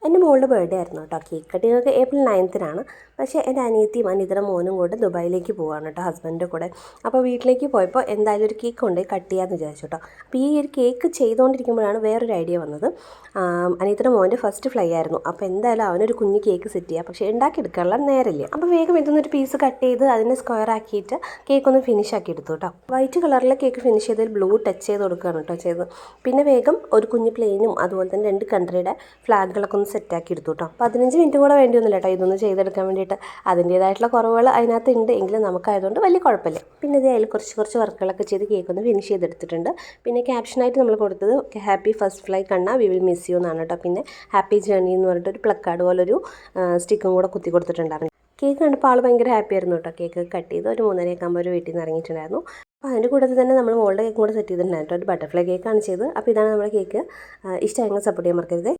എൻ്റെ മോളുടെ ബർത്ത്ഡേ ആയിരുന്നു കേട്ടോ. കേക്ക് കട്ടിങ്ങൊക്കെ ഏപ്രിൽ 9-നാണ്. പക്ഷേ എൻ്റെ അനിയത്തിയും അനിയത്തിയുടെ മോനും കൂടെ ദുബായിലേക്ക് പോവാണ് കേട്ടോ, ഹസ്ബൻഡിൻ്റെ കൂടെ. അപ്പോൾ വീട്ടിലേക്ക് പോയപ്പോൾ എന്തായാലും ഒരു കേക്ക് കൊണ്ടുപോയി കട്ട് ചെയ്യാമെന്ന് വിചാരിച്ചു കേട്ടോ. അപ്പോൾ ഈ ഒരു കേക്ക് ചെയ്തുകൊണ്ടിരിക്കുമ്പോഴാണ് വേറൊരു ഐഡിയ വന്നത്. അനിയത്തിയുടെ മോൻ്റെ ഫസ്റ്റ് ഫ്ലൈ ആയിരുന്നു. അപ്പോൾ എന്തായാലും അവനൊരു കുഞ്ഞ് കേക്ക് സെറ്റ് ചെയ്യുക, പക്ഷേ ഉണ്ടാക്കിയെടുക്കാനുള്ള നേരമില്ല. അപ്പോൾ വേഗം ഇതൊന്നൊരു പീസ് കട്ട് ചെയ്ത് അതിനെ സ്ക്വയർ ആക്കിയിട്ട് കേക്ക് ഒന്ന് ഫിനിഷ് ആക്കി എടുത്തു കേട്ടോ. വൈറ്റ് കളറിലെ കേക്ക് ഫിനിഷ് ചെയ്തതിൽ ബ്ലൂ ടച്ച് ചെയ്ത് കൊടുക്കുകയാണ് കേട്ടോ ചെയ്തത്. പിന്നെ വേഗം ഒരു കുഞ്ഞ് പ്ലെയിനും അതുപോലെ തന്നെ 2 കൺട്രിയുടെ ഫ്ലാഗുകളൊക്കെ ഒന്ന് സെറ്റാക്കി എടുത്തു കേട്ടോ. 15 മിനിറ്റ് കൂടെ വേണ്ടിയൊന്നുമില്ല കേട്ടോ ഇതൊന്ന് ചെയ്തെടുക്കാൻ വേണ്ടിയിട്ട്. അതിൻ്റേതായിട്ടുള്ള കുറവുകൾ അതിനകത്ത് ഉണ്ട്, എങ്കിലും നമുക്കായതുകൊണ്ട് വലിയ കുഴപ്പമില്ല. പിന്നെ ഇത് അതിൽ കുറച്ച് വർക്കുകളൊക്കെ ചെയ്ത് കേക്ക് ഒന്ന് ഫിനിഷ് ചെയ്തെടുത്തിട്ടുണ്ട്. പിന്നെ ക്യാപ്ഷനായിട്ട് നമ്മൾ കൊടുത്തത് happy first fly Kanna we will miss you എന്നാണ് കേട്ടോ. പിന്നെ ഹാപ്പി ജേർണി എന്ന് പറഞ്ഞിട്ട് ഒരു പ്ലക്കാർഡ് പോലൊരു സ്റ്റിക്കും കൂടെ കുത്തി കൊടുത്തിട്ടുണ്ടായിരുന്നു. കേക്ക് കണ്ടപ്പോൾ ആൾ ഭയങ്കര ഹാപ്പി ആയിരുന്നു കേട്ടോ. കേക്ക് കട്ട് ചെയ്ത് ഒരു 3:30 ആകുമ്പോൾ ഒരു വീട്ടിൽ നിന്ന് ഇറങ്ങിയിട്ടുണ്ടായിരുന്നു. അപ്പോൾ അതിൻ്റെ കൂട്ടത്തിൽ തന്നെ നമ്മൾ മോളുടെ കേക്കും കൂടെ സെറ്റ് ചെയ്തിട്ടുണ്ടായിരുന്നു. ഒരു ബട്ടർഫ്ലൈ കേക്കാണ് ചെയ്തത്. അപ്പോൾ ഇതാണ് നമ്മുടെ കേക്ക്. ഇഷ്ടമായെങ്കിൽ സപ്പോർട്ട് ചെയ്യാൻ മറക്കരുത്.